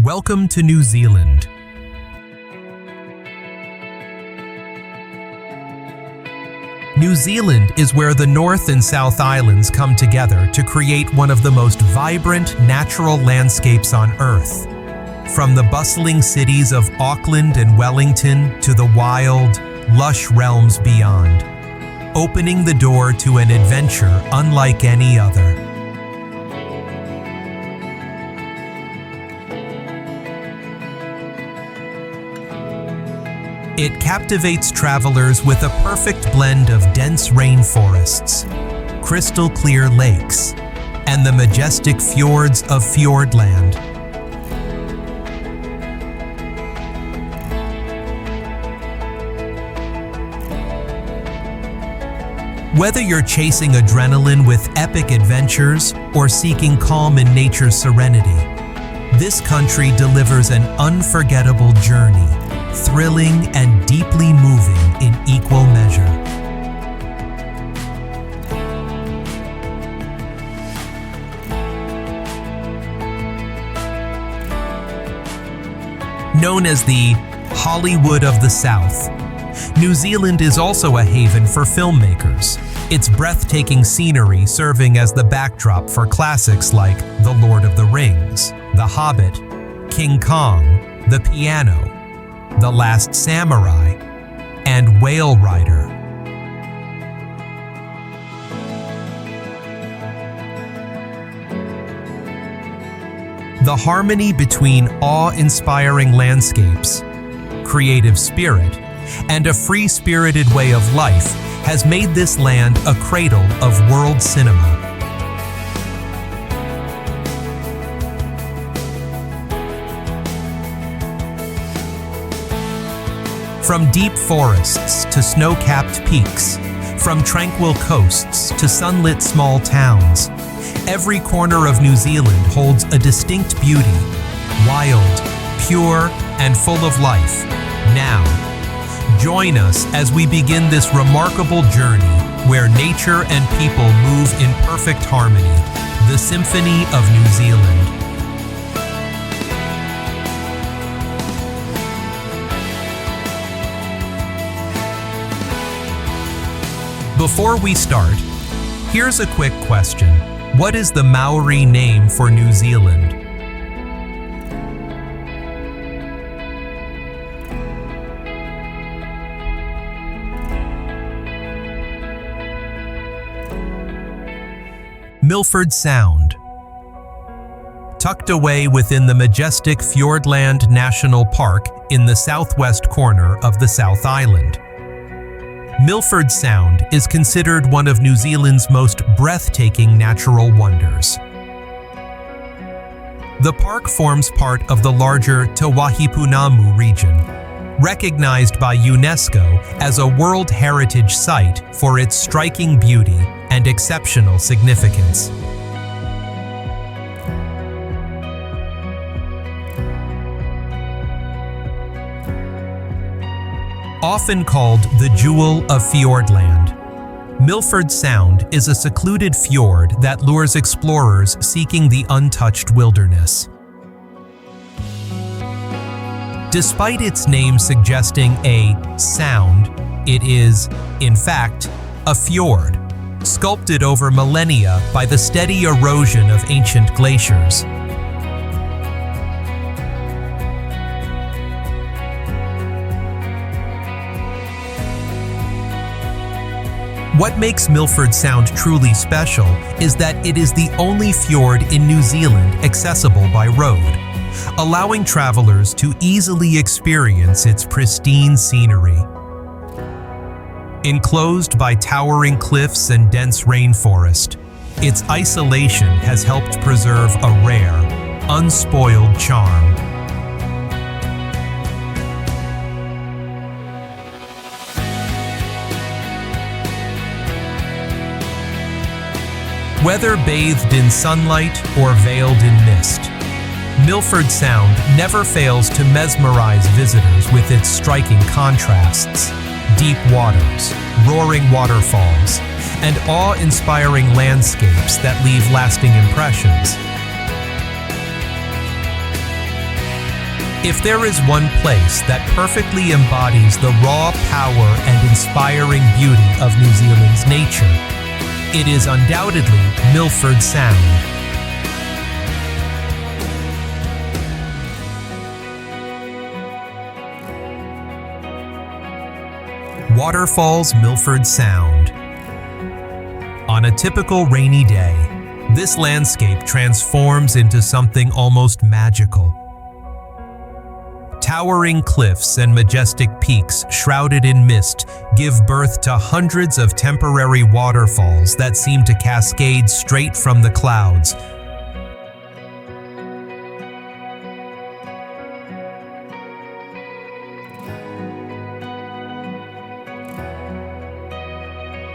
Welcome to New Zealand. New Zealand is where the North and South Islands come together to create one of the most vibrant natural landscapes on Earth. From the bustling cities of Auckland and Wellington to the wild, lush realms beyond, opening the door to an adventure unlike any other. It captivates travelers with a perfect blend of dense rainforests, crystal clear lakes, and the majestic fjords of Fiordland. Whether you're chasing adrenaline with epic adventures or seeking calm in nature's serenity, this country delivers an unforgettable journey, thrilling and deeply moving in equal measure. Known as the Hollywood of the South, New Zealand is also a haven for filmmakers, its breathtaking scenery serving as the backdrop for classics like The Lord of the Rings, The Hobbit, King Kong, The Piano, The Last Samurai, and Whale Rider. The harmony between awe-inspiring landscapes, creative spirit, and a free-spirited way of life has made this land a cradle of world cinema. From deep forests to snow-capped peaks, from tranquil coasts to sunlit small towns, every corner of New Zealand holds a distinct beauty, wild, pure, and full of life. Now, join us as we begin this remarkable journey where nature and people move in perfect harmony, the Symphony of New Zealand. Before we start, here's a quick question. What is the Maori name for New Zealand? Milford Sound. Tucked away within the majestic Fiordland National Park in the southwest corner of the South Island, Milford Sound is considered one of New Zealand's most breathtaking natural wonders. The park forms part of the larger Te Waipunamu region, recognized by UNESCO as a World Heritage Site for its striking beauty and exceptional significance. Often called the Jewel of Fiordland, Milford Sound is a secluded fjord that lures explorers seeking the untouched wilderness. Despite its name suggesting a sound, it is, in fact, a fjord, sculpted over millennia by the steady erosion of ancient glaciers. What makes Milford Sound truly special is that it is the only fjord in New Zealand accessible by road, allowing travelers to easily experience its pristine scenery. Enclosed by towering cliffs and dense rainforest, its isolation has helped preserve a rare, unspoiled charm. Whether bathed in sunlight or veiled in mist, Milford Sound never fails to mesmerize visitors with its striking contrasts, deep waters, roaring waterfalls, and awe-inspiring landscapes that leave lasting impressions. If there is one place that perfectly embodies the raw power and inspiring beauty of New Zealand's nature, it is undoubtedly Milford Sound. Waterfalls Milford Sound. On a typical rainy day, this landscape transforms into something almost magical. Towering cliffs and majestic peaks shrouded in mist give birth to hundreds of temporary waterfalls that seem to cascade straight from the clouds.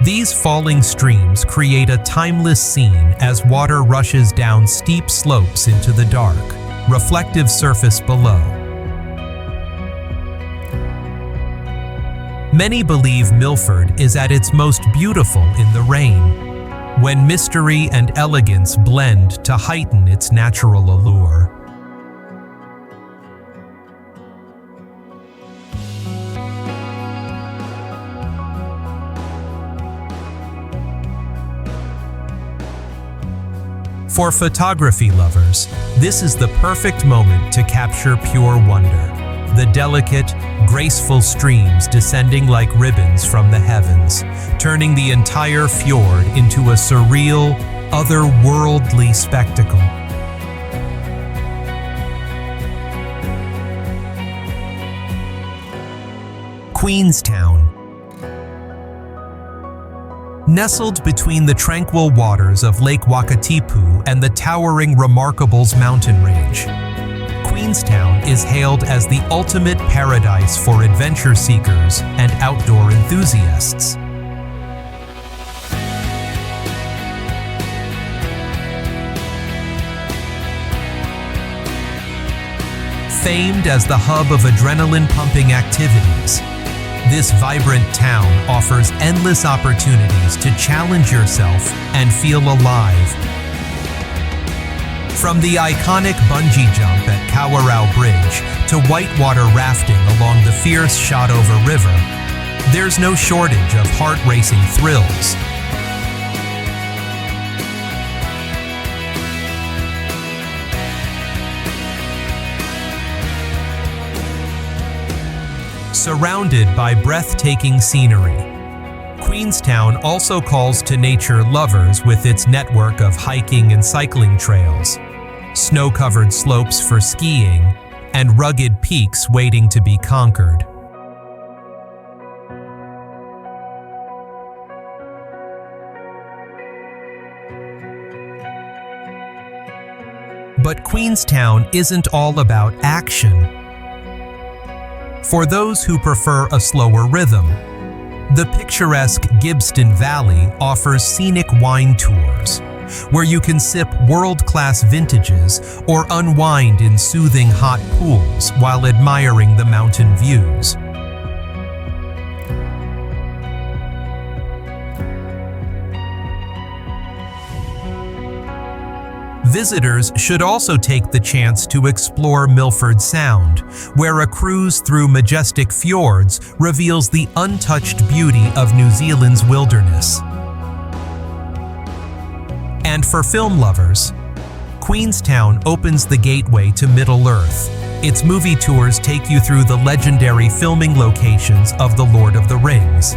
These falling streams create a timeless scene as water rushes down steep slopes into the dark, reflective surface below. Many believe Milford is at its most beautiful in the rain, when mystery and elegance blend to heighten its natural allure. For photography lovers, this is the perfect moment to capture pure wonder. The delicate, graceful streams descending like ribbons from the heavens, turning the entire fjord into a surreal, otherworldly spectacle. Queenstown. Nestled between the tranquil waters of Lake Wakatipu and the towering Remarkables mountain range, Queenstown is hailed as the ultimate paradise for adventure seekers and outdoor enthusiasts. Famed as the hub of adrenaline-pumping activities, this vibrant town offers endless opportunities to challenge yourself and feel alive. From the iconic bungee jump at Kawarau Bridge to whitewater rafting along the fierce Shotover River, there's no shortage of heart-racing thrills. Surrounded by breathtaking scenery, Queenstown also calls to nature lovers with its network of hiking and cycling trails, snow-covered slopes for skiing, and rugged peaks waiting to be conquered. But Queenstown isn't all about action. For those who prefer a slower rhythm, the picturesque Gibbston Valley offers scenic wine tours, where you can sip world-class vintages or unwind in soothing hot pools while admiring the mountain views. Visitors should also take the chance to explore Milford Sound, where a cruise through majestic fjords reveals the untouched beauty of New Zealand's wilderness. And for film lovers, Queenstown opens the gateway to Middle-earth. Its movie tours take you through the legendary filming locations of The Lord of the Rings,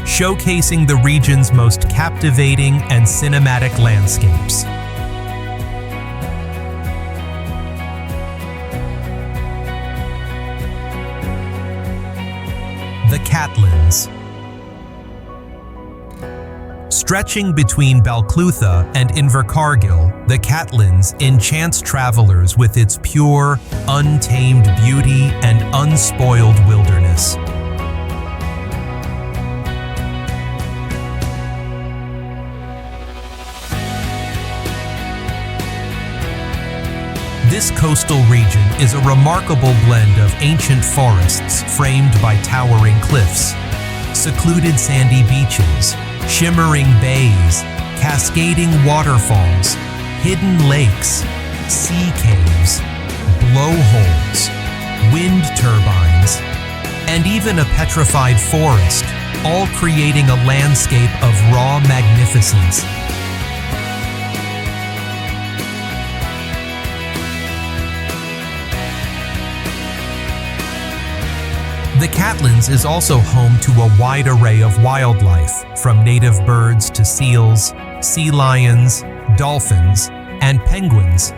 showcasing the region's most captivating and cinematic landscapes. The Catlins. Stretching between Balclutha and Invercargill, the Catlins enchants travelers with its pure, untamed beauty and unspoiled wilderness. This coastal region is a remarkable blend of ancient forests framed by towering cliffs, secluded sandy beaches, shimmering bays, cascading waterfalls, hidden lakes, sea caves, blowholes, turbines, and even a petrified forest, all creating a landscape of raw magnificence. The Catlins is also home to a wide array of wildlife, from native birds to seals, sea lions, dolphins, and penguins.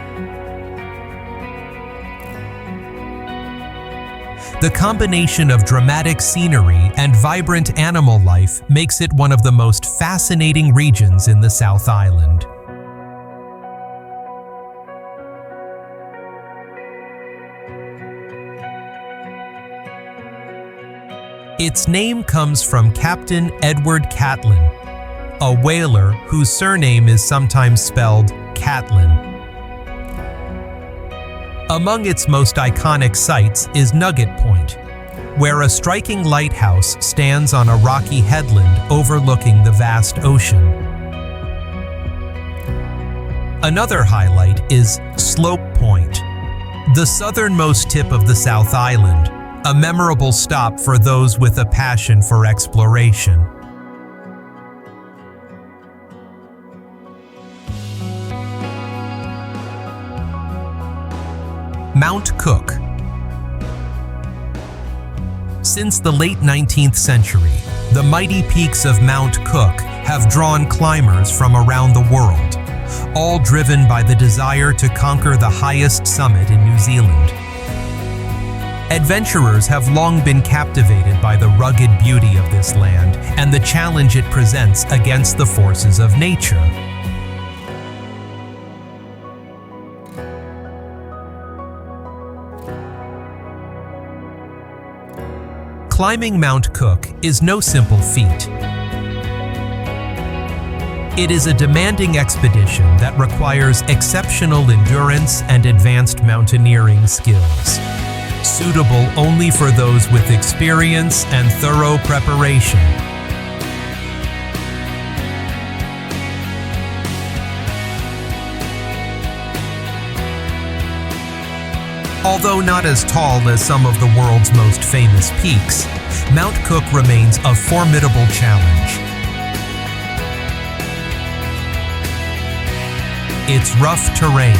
The combination of dramatic scenery and vibrant animal life makes it one of the most fascinating regions in the South Island. Its name comes from Captain Edward Catlin, a whaler whose surname is sometimes spelled Catlin. Among its most iconic sights is Nugget Point, where a striking lighthouse stands on a rocky headland overlooking the vast ocean. Another highlight is Slope Point, the southernmost tip of the South Island, a memorable stop for those with a passion for exploration. Mount Cook. Since the late 19th century, the mighty peaks of Mount Cook have drawn climbers from around the world, all driven by the desire to conquer the highest summit in New Zealand. Adventurers have long been captivated by the rugged beauty of this land and the challenge it presents against the forces of nature. Climbing Mount Cook is no simple feat. It is a demanding expedition that requires exceptional endurance and advanced mountaineering skills, suitable only for those with experience and thorough preparation. Although not as tall as some of the world's most famous peaks, Mount Cook remains a formidable challenge. Its rough terrain,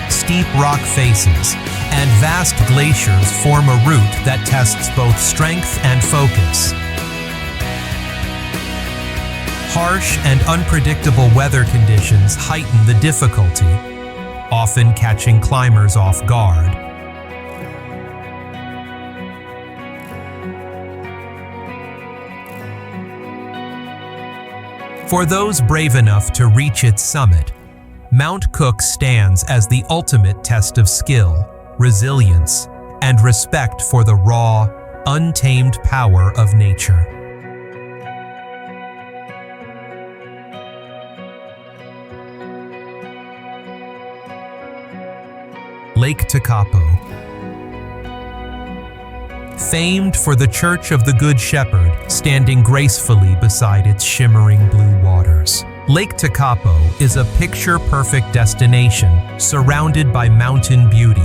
steep rock faces, and vast glaciers form a route that tests both strength and focus. Harsh and unpredictable weather conditions heighten the difficulty, often catching climbers off guard. For those brave enough to reach its summit, Mount Cook stands as the ultimate test of skill, resilience, and respect for the raw, untamed power of nature. Lake Tekapo. Famed for the Church of the Good Shepherd standing gracefully beside its shimmering blue waters, Lake Tekapo is a picture-perfect destination surrounded by mountain beauty.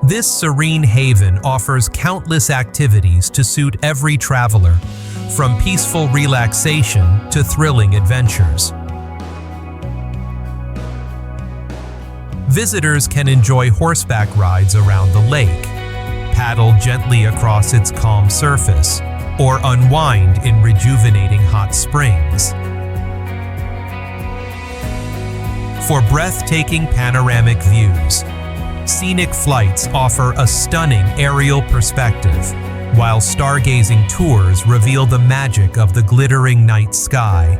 This serene haven offers countless activities to suit every traveler, from peaceful relaxation to thrilling adventures. Visitors can enjoy horseback rides around the lake, paddle gently across its calm surface, or unwind in rejuvenating hot springs. For breathtaking panoramic views, scenic flights offer a stunning aerial perspective, while stargazing tours reveal the magic of the glittering night sky.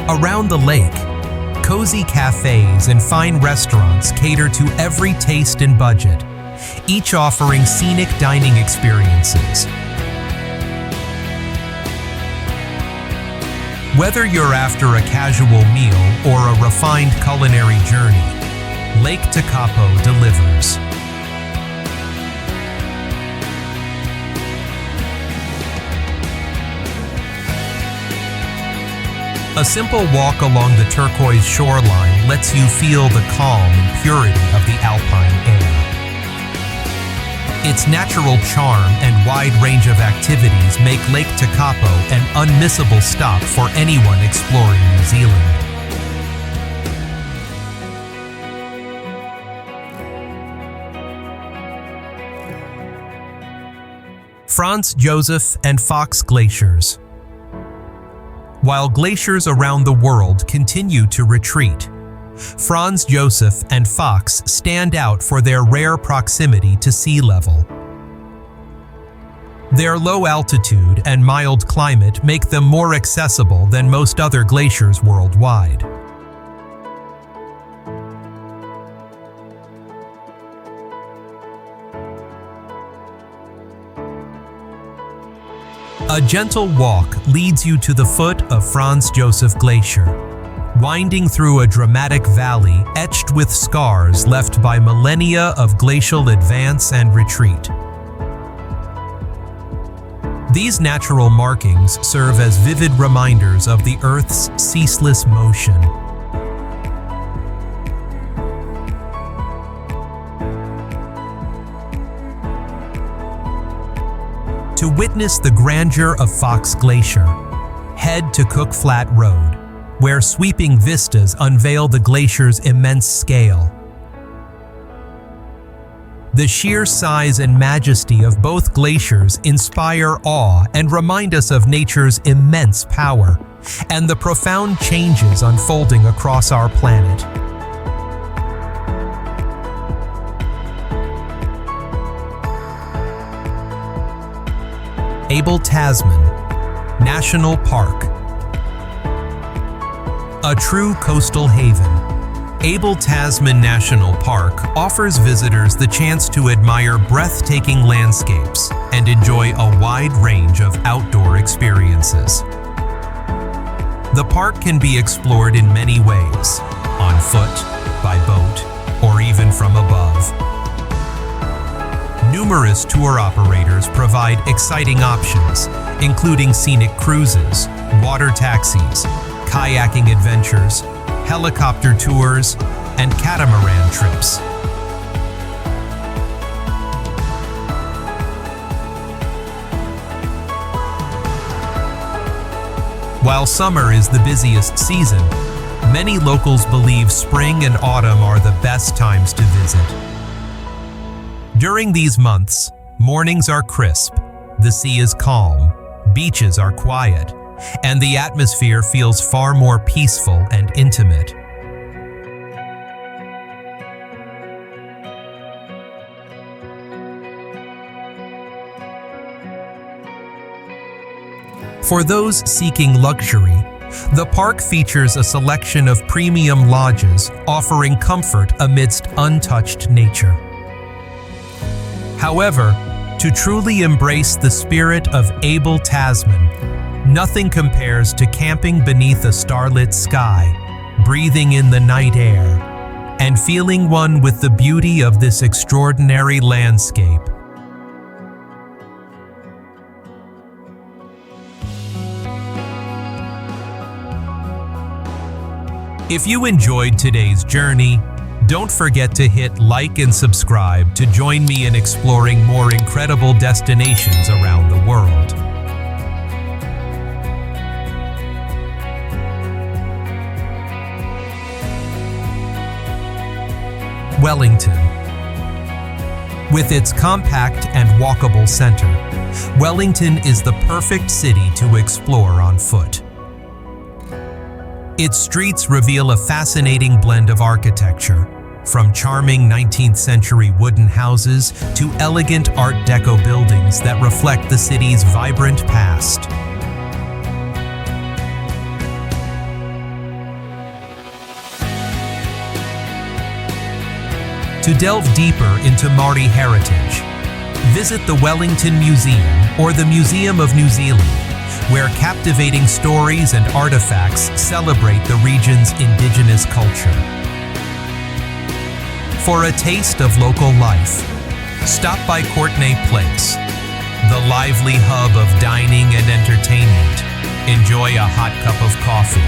Around the lake, cozy cafes and fine restaurants cater to every taste and budget, each offering scenic dining experiences. Whether you're after a casual meal or a refined culinary journey, Lake Tekapo delivers. A simple walk along the turquoise shoreline lets you feel the calm and purity of the Alpine air. Its natural charm and wide range of activities make Lake Tekapo an unmissable stop for anyone exploring New Zealand. Franz, Josef, and Fox Glaciers. While glaciers around the world continue to retreat, Franz, Josef, and Fox stand out for their rare proximity to sea level. Their low altitude and mild climate make them more accessible than most other glaciers worldwide. A gentle walk leads you to the foot of Franz Josef Glacier, winding through a dramatic valley etched with scars left by millennia of glacial advance and retreat. These natural markings serve as vivid reminders of the Earth's ceaseless motion. To witness the grandeur of Fox Glacier, head to Cook Flat Road, where sweeping vistas unveil the glacier's immense scale. The sheer size and majesty of both glaciers inspire awe and remind us of nature's immense power and the profound changes unfolding across our planet. Abel, Tasman National Park. A true coastal haven, Abel Tasman National Park offers visitors the chance to admire breathtaking landscapes and enjoy a wide range of outdoor experiences. The park can be explored in many ways, on foot, by boat, or even from above. Numerous tour operators provide exciting options, including scenic cruises, water taxis, kayaking adventures, helicopter tours, and catamaran trips. While summer is the busiest season, many locals believe spring and autumn are the best times to visit. During these months, mornings are crisp, the sea is calm, beaches are quiet, and the atmosphere feels far more peaceful and intimate. For those seeking luxury, the park features a selection of premium lodges offering comfort amidst untouched nature. However, to truly embrace the spirit of Abel Tasman, nothing compares to camping beneath a starlit sky, breathing in the night air, and feeling one with the beauty of this extraordinary landscape. If you enjoyed today's journey, don't forget to hit like and subscribe to join me in exploring more incredible destinations around the world. Wellington. With its compact and walkable center, Wellington is the perfect city to explore on foot. Its streets reveal a fascinating blend of architecture, from charming 19th century wooden houses to elegant Art Deco buildings that reflect the city's vibrant past. To delve deeper into Māori heritage, visit the Wellington Museum or the Museum of New Zealand, where captivating stories and artifacts celebrate the region's indigenous culture. For a taste of local life, stop by Courtenay Place, the lively hub of dining and entertainment. Enjoy a hot cup of coffee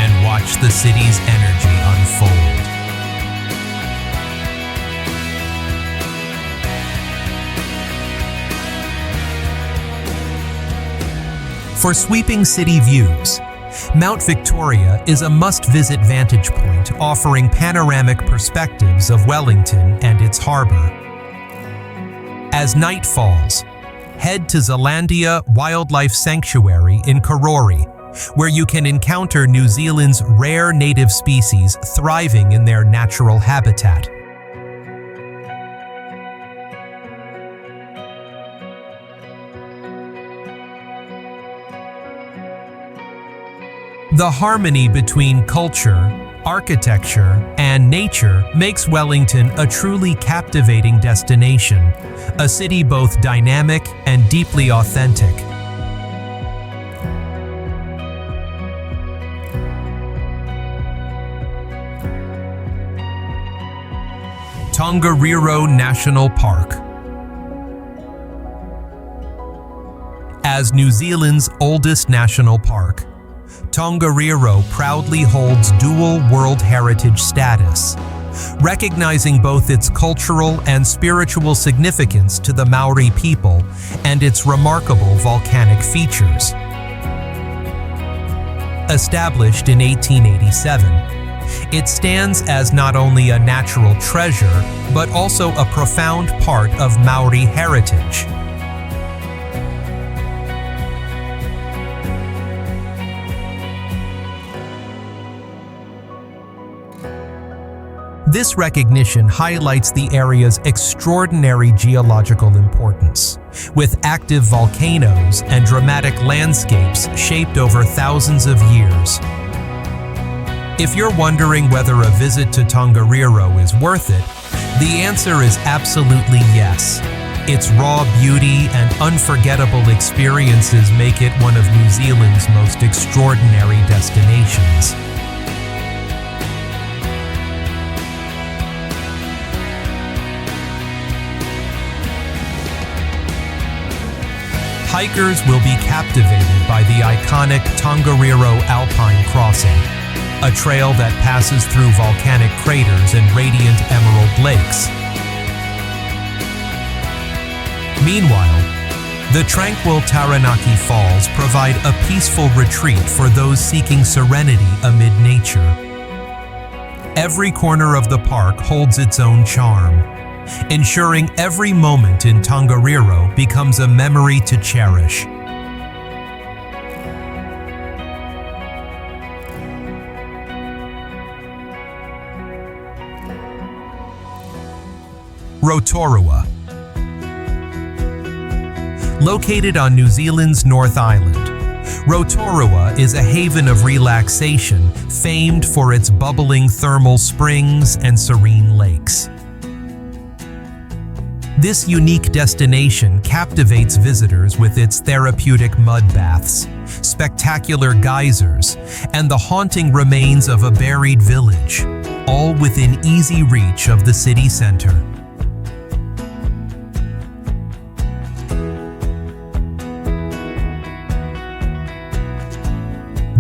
and watch the city's energy unfold. For sweeping city views, Mount Victoria is a must-visit vantage point offering panoramic perspectives of Wellington and its harbor. As night falls, head to Zealandia Wildlife Sanctuary in Karori, where you can encounter New Zealand's rare native species thriving in their natural habitat. The harmony between culture, architecture, and nature makes Wellington a truly captivating destination, a city both dynamic and deeply authentic. Tongariro National Park. As New Zealand's oldest national park, Tongariro proudly holds dual World Heritage status, recognizing both its cultural and spiritual significance to the Maori people and its remarkable volcanic features. Established in 1887, it stands as not only a natural treasure, but also a profound part of Maori heritage. This recognition highlights the area's extraordinary geological importance, with active volcanoes and dramatic landscapes shaped over thousands of years. If you're wondering whether a visit to Tongariro is worth it, the answer is absolutely yes. Its raw beauty and unforgettable experiences make it one of New Zealand's most extraordinary destinations. Hikers will be captivated by the iconic Tongariro Alpine crossing, a trail that passes through volcanic craters and radiant emerald lakes. Meanwhile, the tranquil Taranaki Falls provide a peaceful retreat for those seeking serenity amid nature. Every corner of the park holds its own charm, ensuring every moment in Tongariro becomes a memory to cherish. Rotorua. Located on New Zealand's North Island, Rotorua is a haven of relaxation famed for its bubbling thermal springs and serene lakes. This unique destination captivates visitors with its therapeutic mud baths, spectacular geysers, and the haunting remains of a buried village, all within easy reach of the city center.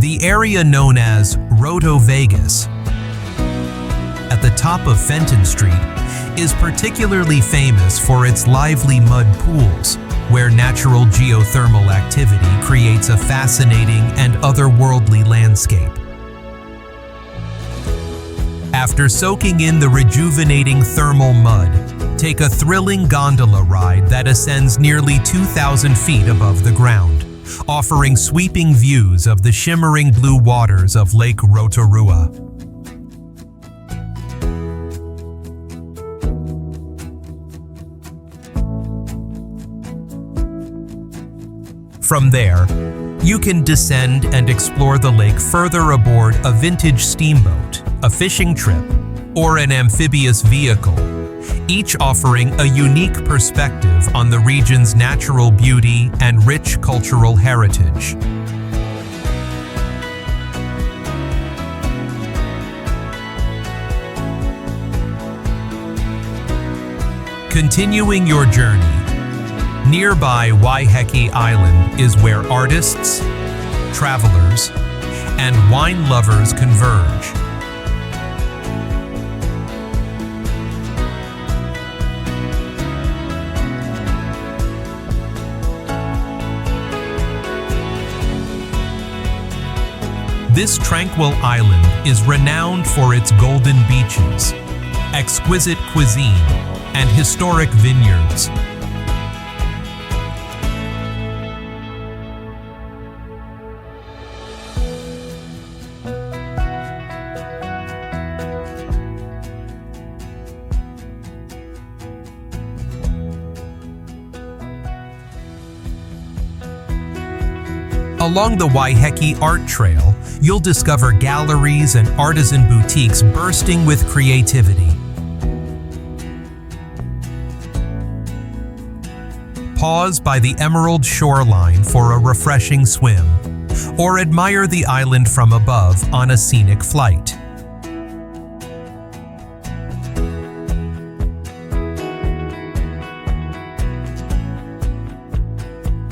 The area known as Roto Vegas, at the top of Fenton Street, is particularly famous for its lively mud pools, where natural geothermal activity creates a fascinating and otherworldly landscape. After soaking in the rejuvenating thermal mud, take a thrilling gondola ride that ascends nearly 2,000 feet above the ground, offering sweeping views of the shimmering blue waters of Lake Rotorua. From there, you can descend and explore the lake further aboard a vintage steamboat, a fishing trip, or an amphibious vehicle, each offering a unique perspective on the region's natural beauty and rich cultural heritage. Continuing your journey, nearby Waiheke Island is where artists, travelers, and wine lovers converge. This tranquil island is renowned for its golden beaches, exquisite cuisine, and historic vineyards. Along the Waiheke Art Trail, you'll discover galleries and artisan boutiques bursting with creativity. Pause by the emerald shoreline for a refreshing swim, or admire the island from above on a scenic flight.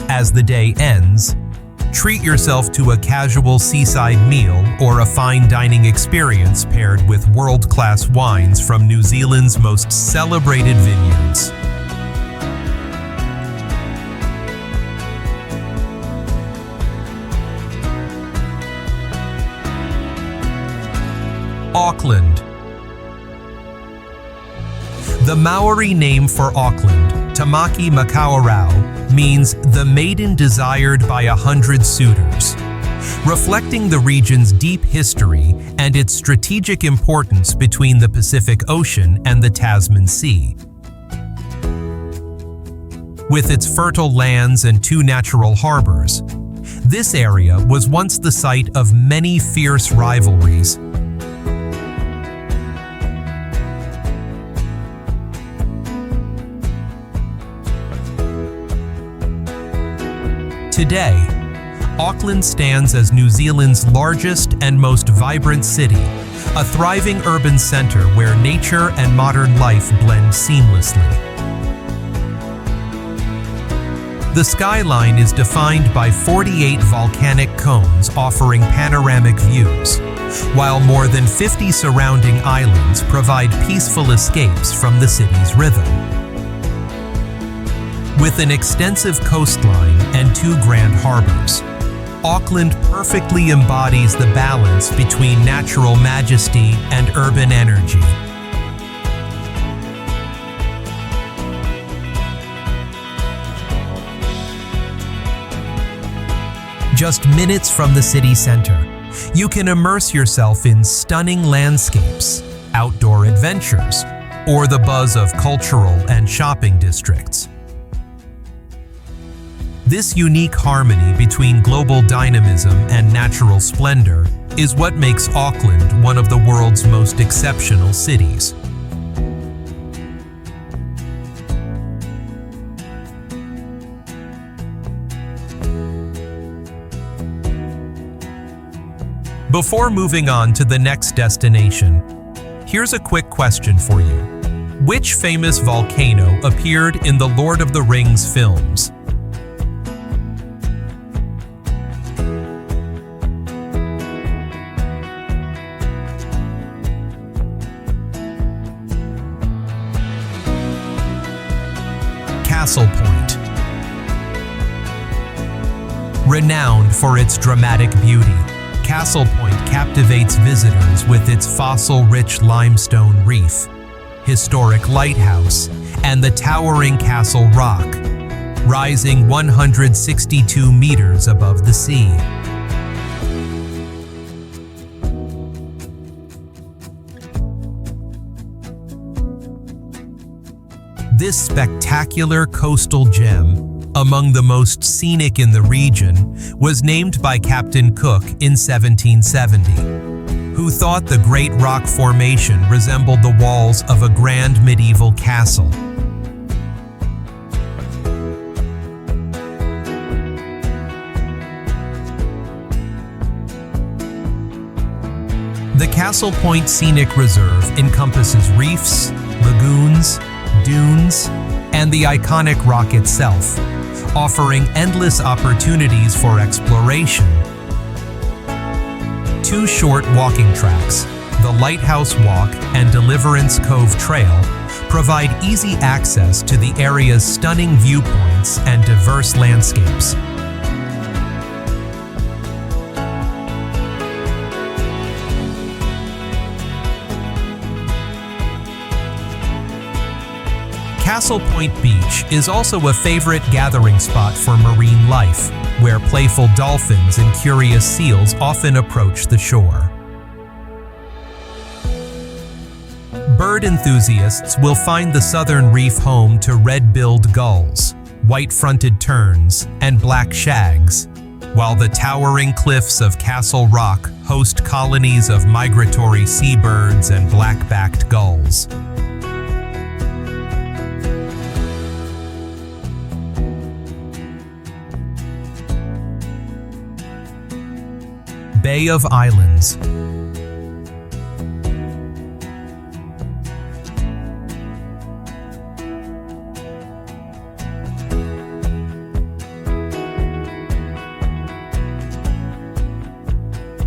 As the day ends, treat yourself to a casual seaside meal or a fine dining experience paired with world-class wines from New Zealand's most celebrated vineyards. Auckland. The Maori name for Auckland, Tamaki Makaurau, means the maiden desired by 100 suitors, reflecting the region's deep history and its strategic importance between the Pacific Ocean and the Tasman Sea. With its fertile lands and 2 natural harbors, this area was once the site of many fierce rivalries. Today, Auckland stands as New Zealand's largest and most vibrant city, a thriving urban center where nature and modern life blend seamlessly. The skyline is defined by 48 volcanic cones offering panoramic views, while more than 50 surrounding islands provide peaceful escapes from the city's rhythm. With an extensive coastline and 2 grand harbors, Auckland perfectly embodies the balance between natural majesty and urban energy. Just minutes from the city center, you can immerse yourself in stunning landscapes, outdoor adventures, or the buzz of cultural and shopping districts. This unique harmony between global dynamism and natural splendor is what makes Auckland one of the world's most exceptional cities. Before moving on to the next destination, here's a quick question for you. Which famous volcano appeared in the Lord of the Rings films? Castle Point. Renowned for its dramatic beauty, Castle Point captivates visitors with its fossil-rich limestone reef, historic lighthouse, and the towering Castle Rock, rising 162 meters above the sea. This spectacular coastal gem, among the most scenic in the region, was named by Captain Cook in 1770, who thought the great rock formation resembled the walls of a grand medieval castle. The Castle Point Scenic Reserve encompasses reefs, lagoons, dunes, and the iconic rock itself, offering endless opportunities for exploration. 2 short walking tracks, the Lighthouse Walk and Deliverance Cove Trail, provide easy access to the area's stunning viewpoints and diverse landscapes. Castle Point Beach is also a favorite gathering spot for marine life, where playful dolphins and curious seals often approach the shore. Bird enthusiasts will find the southern reef home to red-billed gulls, white-fronted terns, and black shags, while the towering cliffs of Castle Rock host colonies of migratory seabirds and black-backed gulls. Bay of Islands.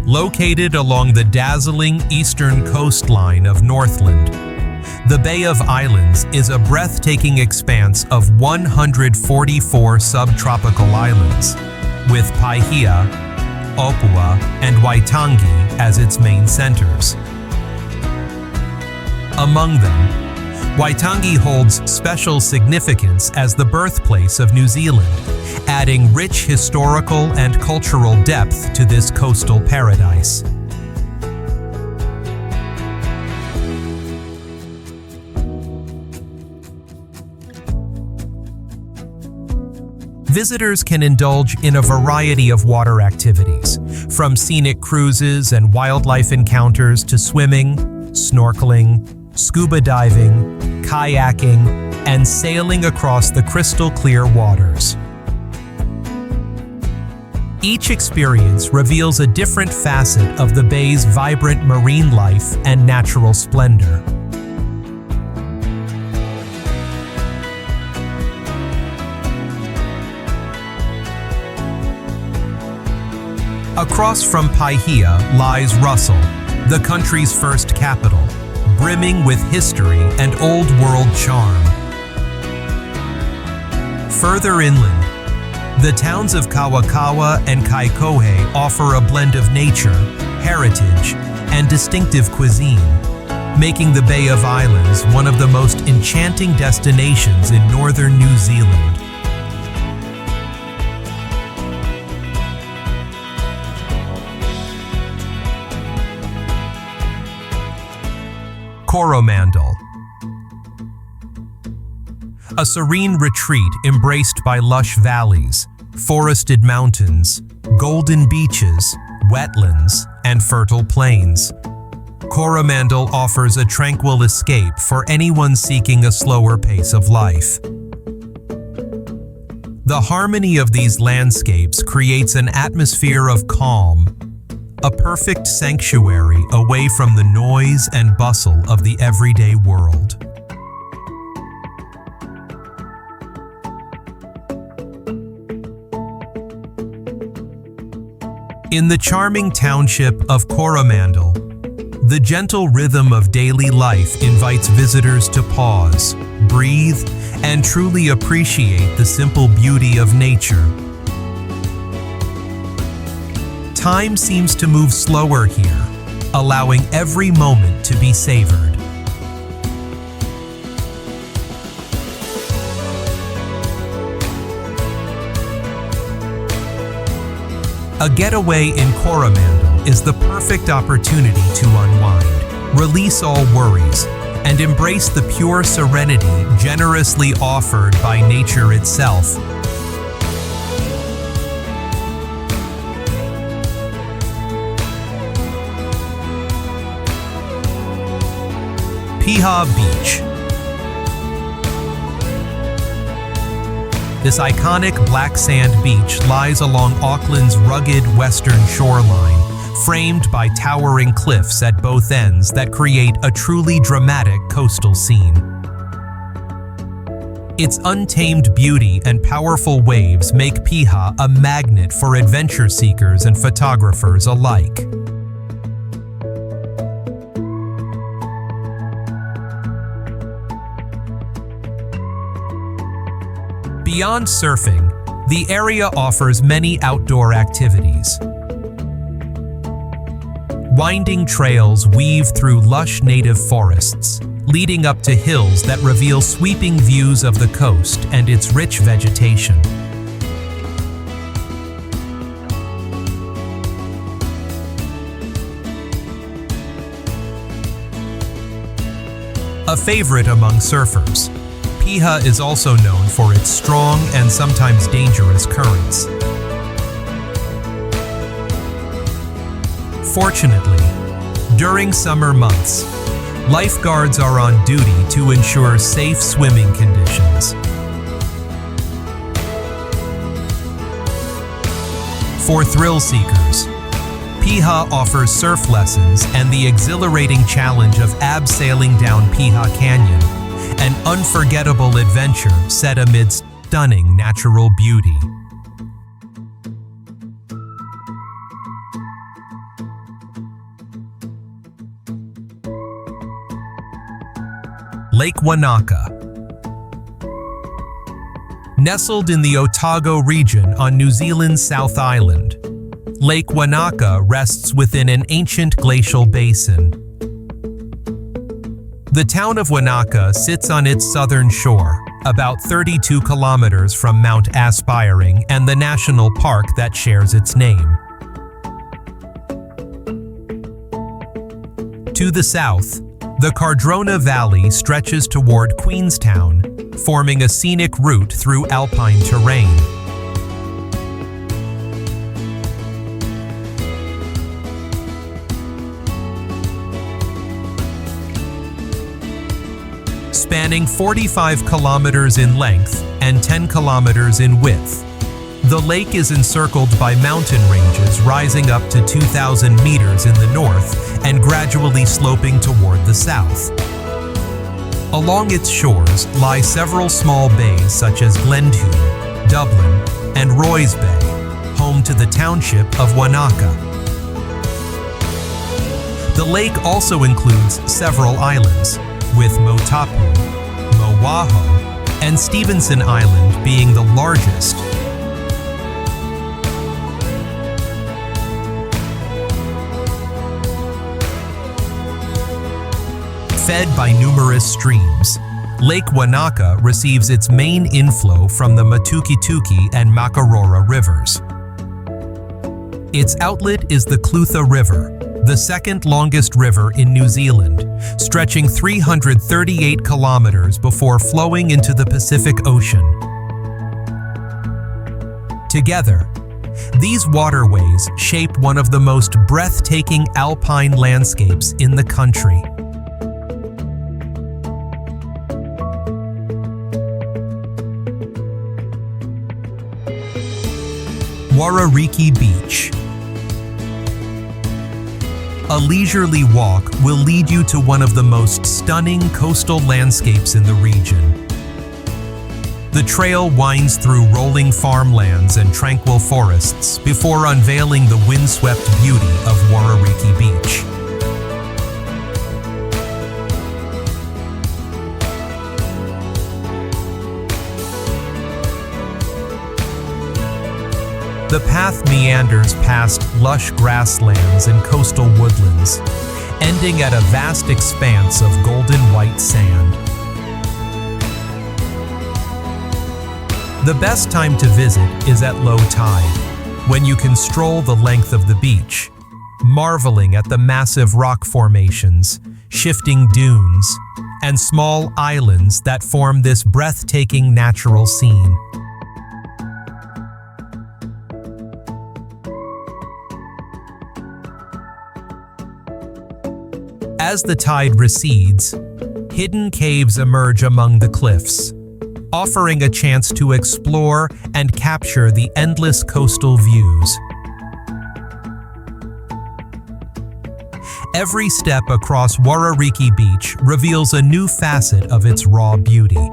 Located along the dazzling eastern coastline of Northland, the Bay of Islands is a breathtaking expanse of 144 subtropical islands, with Paihia, Opua, and Waitangi as its main centers. Among them, Waitangi holds special significance as the birthplace of New Zealand, adding rich historical and cultural depth to this coastal paradise. Visitors can indulge in a variety of water activities, from scenic cruises and wildlife encounters to swimming, snorkeling, scuba diving, kayaking, and sailing across the crystal-clear waters. Each experience reveals a different facet of the bay's vibrant marine life and natural splendor. Across from Paihia lies Russell, the country's first capital, brimming with history and old-world charm. Further inland, the towns of Kawakawa and Kaikohe offer a blend of nature, heritage, and distinctive cuisine, making the Bay of Islands one of the most enchanting destinations in northern New Zealand. Coromandel. A serene retreat embraced by lush valleys, forested mountains, golden beaches, wetlands, and fertile plains. Coromandel offers a tranquil escape for anyone seeking a slower pace of life. The harmony of these landscapes creates an atmosphere of calm, a perfect sanctuary away from the noise and bustle of the everyday world. In the charming township of Coromandel, the gentle rhythm of daily life invites visitors to pause, breathe, and truly appreciate the simple beauty of nature. Time seems to move slower here, allowing every moment to be savored. A getaway in Coromandel is the perfect opportunity to unwind, release all worries, and embrace the pure serenity generously offered by nature itself. Piha Beach. This iconic black sand beach lies along Auckland's rugged western shoreline, framed by towering cliffs at both ends that create a truly dramatic coastal scene. Its untamed beauty and powerful waves make Piha a magnet for adventure seekers and photographers alike. Beyond surfing, the area offers many outdoor activities. Winding trails weave through lush native forests, leading up to hills that reveal sweeping views of the coast and its rich vegetation. A favorite among surfers, Piha is also known for its strong and sometimes dangerous currents. Fortunately, during summer months, lifeguards are on duty to ensure safe swimming conditions. For thrill seekers, Piha offers surf lessons and the exhilarating challenge of abseiling down Piha Canyon, an unforgettable adventure set amid stunning natural beauty. Lake Wanaka. Nestled in the Otago region on New Zealand's South Island, Lake Wanaka rests within an ancient glacial basin. The town of Wanaka sits on its southern shore, about 32 kilometers from Mount Aspiring and the national park that shares its name. To the south, the Cardrona Valley stretches toward Queenstown, forming a scenic route through Alpine terrain. Spanning 45 kilometers in length and 10 kilometers in width, the lake is encircled by mountain ranges rising up to 2,000 meters in the north and gradually sloping toward the south. Along its shores lie several small bays such as Glendhu, Dublin, and Roy's Bay, home to the township of Wanaka. The lake also includes several islands, with Motapu, Mowaho, and Stevenson Island being the largest. Fed by numerous streams, Lake Wanaka receives its main inflow from the Matukituki and Makarora rivers. Its outlet is the Clutha River, the second longest river in New Zealand, stretching 338 kilometers before flowing into the Pacific Ocean. Together, these waterways shape one of the most breathtaking alpine landscapes in the country. Warariki Beach. A leisurely walk will lead you to one of the most stunning coastal landscapes in the region. The trail winds through rolling farmlands and tranquil forests before unveiling the windswept beauty of Warariki Beach. The path meanders past lush grasslands and coastal woodlands, ending at a vast expanse of golden white sand. The best time to visit is at low tide, when you can stroll the length of the beach, marveling at the massive rock formations, shifting dunes, and small islands that form this breathtaking natural scene. As the tide recedes, hidden caves emerge among the cliffs, offering a chance to explore and capture the endless coastal views. Every step across Warariki Beach reveals a new facet of its raw beauty.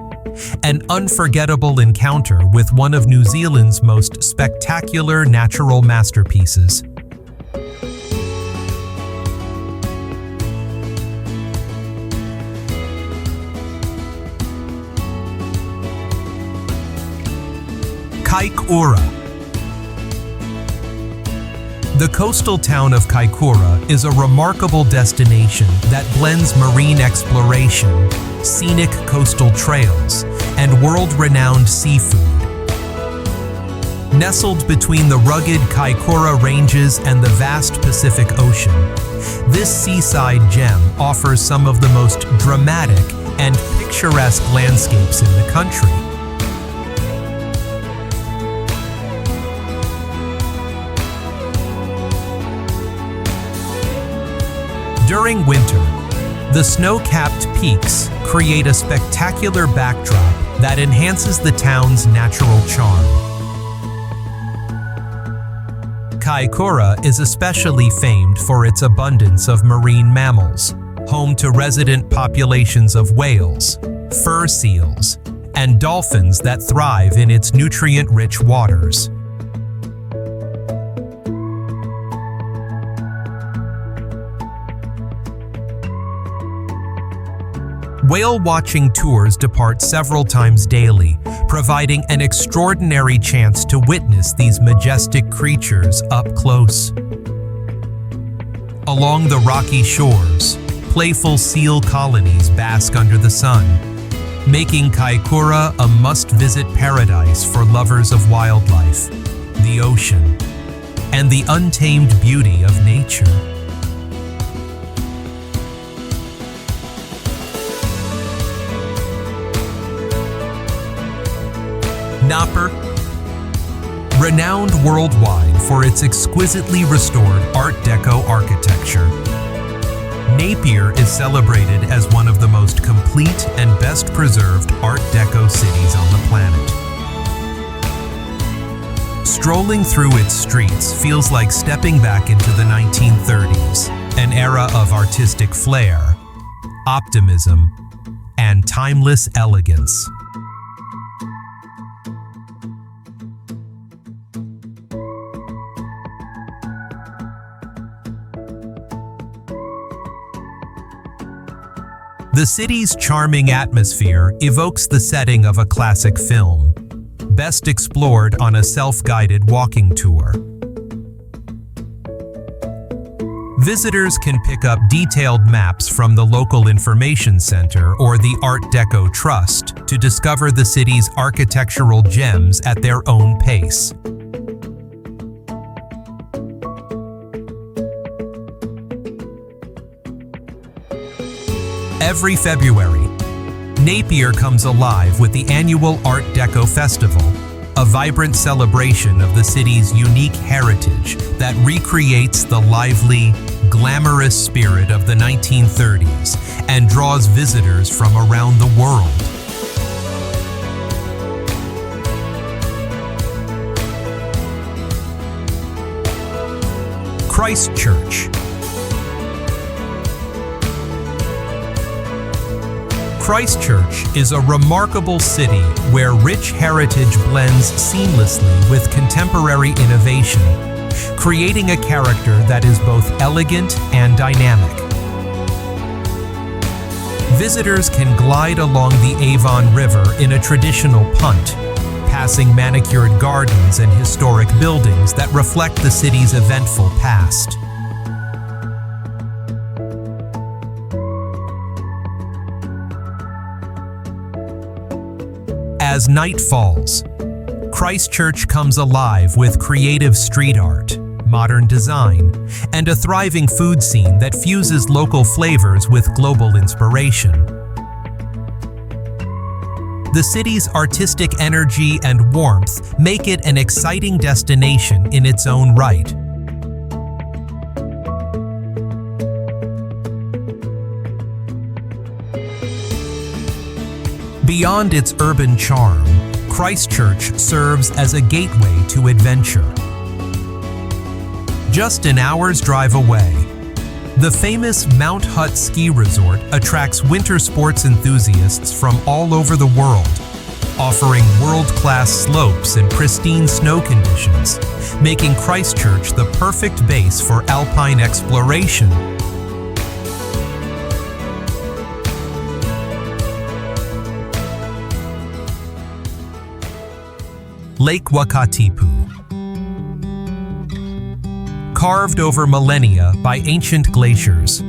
An unforgettable encounter with one of New Zealand's most spectacular natural masterpieces. Kaikoura. The coastal town of Kaikoura is a remarkable destination that blends marine exploration, scenic coastal trails, and world-renowned seafood. Nestled between the rugged Kaikoura Ranges and the vast Pacific Ocean, this seaside gem offers some of the most dramatic and picturesque landscapes in the country. During winter, the snow-capped peaks create a spectacular backdrop that enhances the town's natural charm. Kaikoura is especially famed for its abundance of marine mammals, home to resident populations of whales, fur seals, and dolphins that thrive in its nutrient-rich waters. Whale-watching tours depart several times daily, providing an extraordinary chance to witness these majestic creatures up close. Along the rocky shores, playful seal colonies bask under the sun, making Kaikoura a must-visit paradise for lovers of wildlife, the ocean, and the untamed beauty of nature. Napier. Renowned worldwide for its exquisitely restored Art Deco architecture, Napier is celebrated as one of the most complete and best preserved Art Deco cities on the planet. Strolling through its streets feels like stepping back into the 1930s, an era of artistic flair, optimism, and timeless elegance. The city's charming atmosphere evokes the setting of a classic film, best explored on a self-guided walking tour. Visitors can pick up detailed maps from the local information center or the Art Deco Trust to discover the city's architectural gems at their own pace. Every February, Napier comes alive with the annual Art Deco Festival, a vibrant celebration of the city's unique heritage that recreates the lively, glamorous spirit of the 1930s and draws visitors from around the world. Christchurch. Christchurch is a remarkable city where rich heritage blends seamlessly with contemporary innovation, creating a character that is both elegant and dynamic. Visitors can glide along the Avon River in a traditional punt, passing manicured gardens and historic buildings that reflect the city's eventful past. As night falls, Christchurch comes alive with creative street art, modern design, and a thriving food scene that fuses local flavors with global inspiration. The city's artistic energy and warmth make it an exciting destination in its own right. Beyond its urban charm, Christchurch serves as a gateway to adventure. Just an hour's drive away, The famous Mount Hutt ski resort attracts winter sports enthusiasts from all over the world, offering world-class slopes and pristine snow conditions, making Christchurch the perfect base for alpine exploration. Lake Wakatipu. Carved over millennia by ancient glaciers,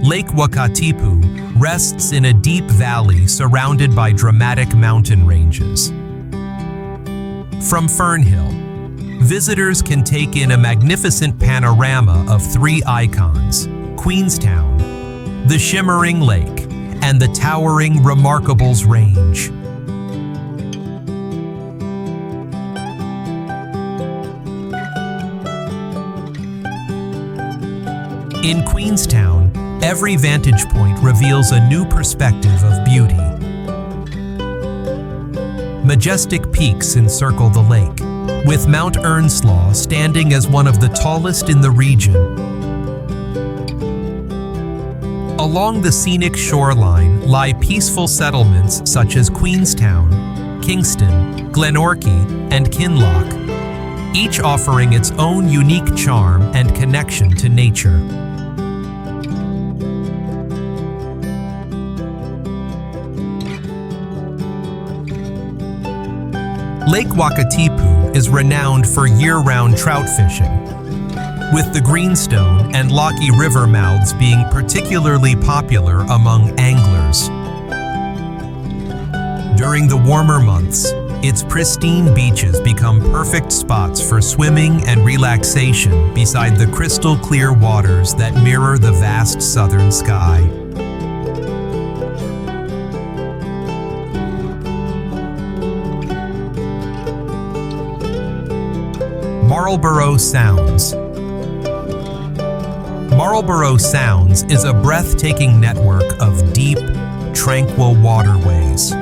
Lake Wakatipu rests in a deep valley surrounded by dramatic mountain ranges. From Fernhill, visitors can take in a magnificent panorama of three icons: Queenstown, the shimmering lake, and the towering Remarkables Range. In Queenstown, every vantage point reveals a new perspective of beauty. Majestic peaks encircle the lake, with Mount Earnslaw standing as one of the tallest in the region. Along the scenic shoreline lie peaceful settlements such as Queenstown, Kingston, Glenorchy, and Kinloch, each offering its own unique charm and connection to nature. Lake Wakatipu is renowned for year-round trout fishing, with the Greenstone and Lockey River mouths being particularly popular among anglers. During the warmer months, its pristine beaches become perfect spots for swimming and relaxation beside the crystal-clear waters that mirror the vast southern sky. Marlborough Sounds. Marlborough Sounds is a breathtaking network of deep, tranquil waterways,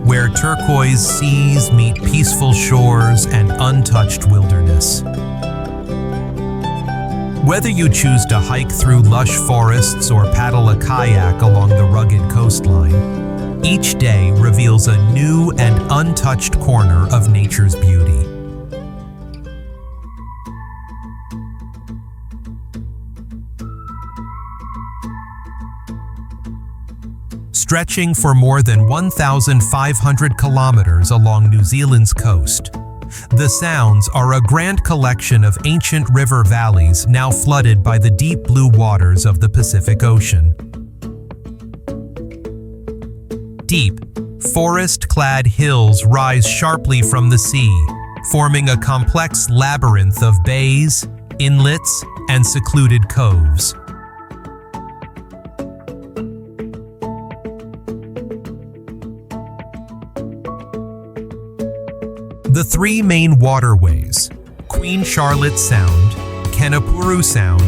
where turquoise seas meet peaceful shores and untouched wilderness. Whether you choose to hike through lush forests or paddle a kayak along the rugged coastline, each day reveals a new and untouched corner of nature's beauty. Stretching for more than 1,500 kilometers along New Zealand's coast, the Sounds are a grand collection of ancient river valleys now flooded by the deep blue waters of the Pacific Ocean. Deep, forest-clad hills rise sharply from the sea, forming a complex labyrinth of bays, inlets, and secluded coves. The three main waterways, Queen Charlotte Sound, Kenepuru Sound,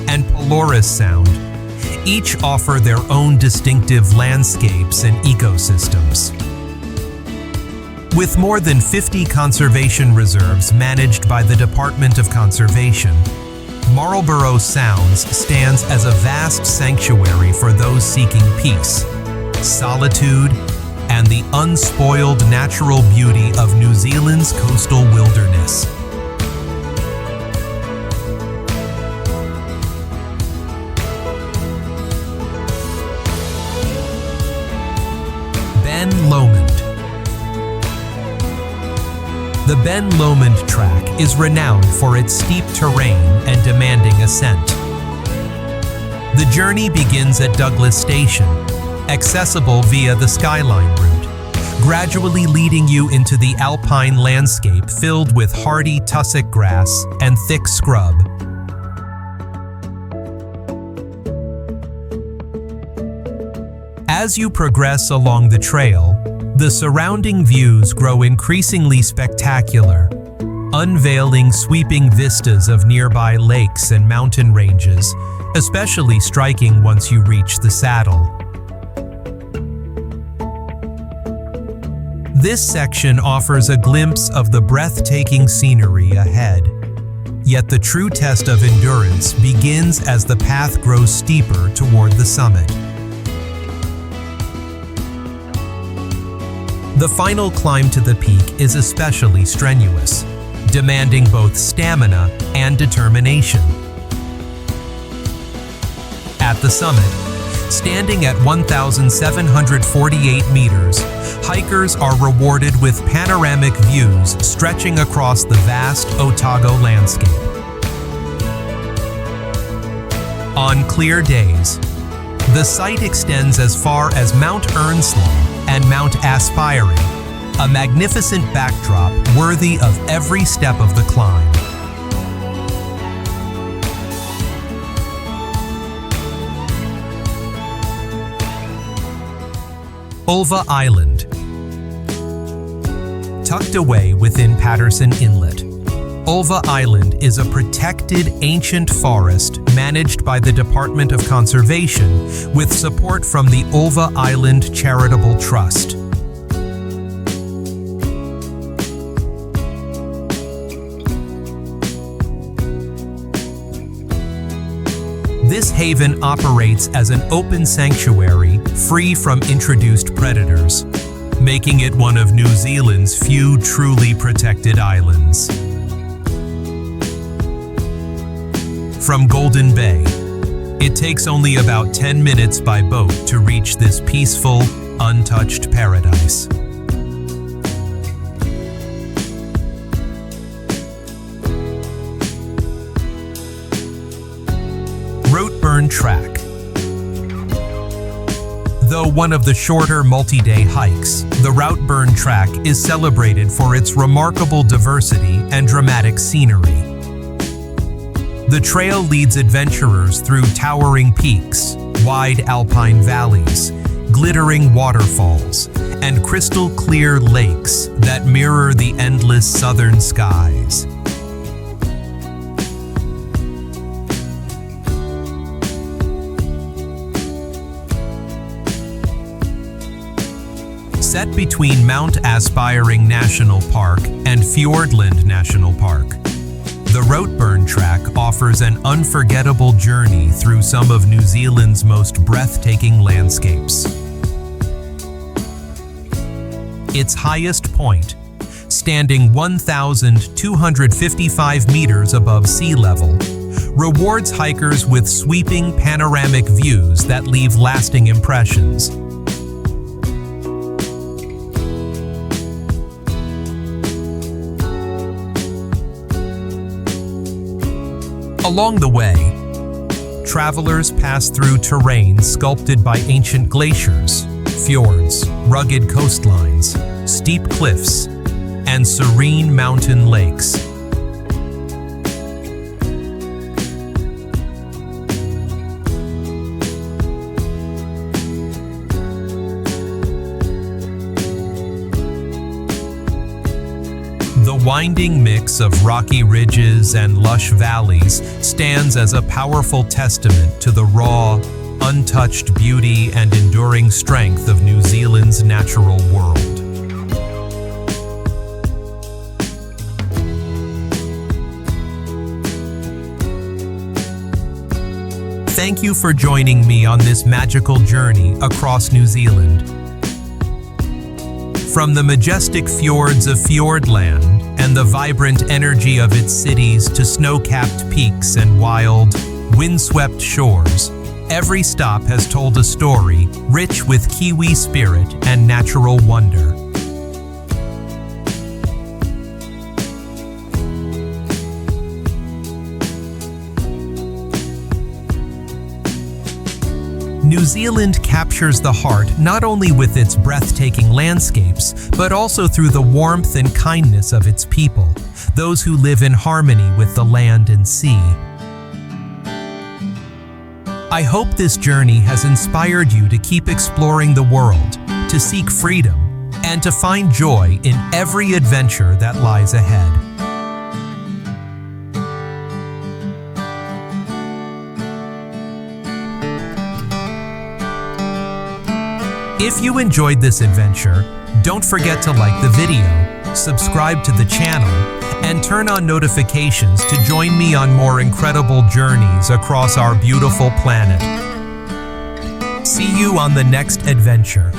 and Pelorus Sound, each offer their own distinctive landscapes and ecosystems. With more than 50 conservation reserves managed by the Department of Conservation, Marlborough Sounds stands as a vast sanctuary for those seeking peace, solitude, and the unspoiled natural beauty of New Zealand's coastal wilderness. Ben Lomond. The Ben Lomond Track is renowned for its steep terrain and demanding ascent. The journey begins at Douglas Station, accessible via the Skyline route, gradually leading you into the alpine landscape filled with hardy tussock grass and thick scrub. As you progress along the trail, the surrounding views grow increasingly spectacular, unveiling sweeping vistas of nearby lakes and mountain ranges, especially striking once you reach the saddle. This section offers a glimpse of the breathtaking scenery ahead. Yet the true test of endurance begins as the path grows steeper toward the summit. The final climb to the peak is especially strenuous, demanding both stamina and determination. At the summit, standing at 1,748 meters, hikers are rewarded with panoramic views stretching across the vast Otago landscape. On clear days, the site extends as far as Mount Earnslaw and Mount Aspiring, a magnificent backdrop worthy of every step of the climb. Ulva Island. Tucked away within Patterson Inlet, Ulva Island is a protected ancient forest managed by the Department of Conservation with support from the Ulva Island Charitable Trust. This haven operates as an open sanctuary free from introduced predators, making it one of New Zealand's few truly protected islands. From Golden Bay, it takes only about 10 minutes by boat to reach this peaceful, untouched paradise. Rotorua Track. Though one of the shorter multi-day hikes, the Rotorua Track is celebrated for its remarkable diversity and dramatic scenery. The trail leads adventurers through towering peaks, wide alpine valleys, glittering waterfalls, and crystal-clear lakes that mirror the endless southern skies. Set between Mount Aspiring National Park and Fiordland National Park, the Rotorua Track offers an unforgettable journey through some of New Zealand's most breathtaking landscapes. Its highest point, standing 1,255 meters above sea level, rewards hikers with sweeping panoramic views that leave lasting impressions. Along the way, travelers pass through terrain sculpted by ancient glaciers, fjords, rugged coastlines, steep cliffs, and serene mountain lakes. The winding mix of rocky ridges and lush valleys stands as a powerful testament to the raw, untouched beauty and enduring strength of New Zealand's natural world. Thank you for joining me on this magical journey across New Zealand. From the majestic fjords of Fiordland and the vibrant energy of its cities to snow-capped peaks and wild, windswept shores, every stop has told a story rich with Kiwi spirit and natural wonder. New Zealand captures the heart not only with its breathtaking landscapes, but also through the warmth and kindness of its people, those who live in harmony with the land and sea. I hope this journey has inspired you to keep exploring the world, to seek freedom, and to find joy in every adventure that lies ahead. If you enjoyed this adventure, Don't forget to like the video, subscribe to the channel, and turn on notifications to join me on more incredible journeys across our beautiful planet. See you on the next adventure.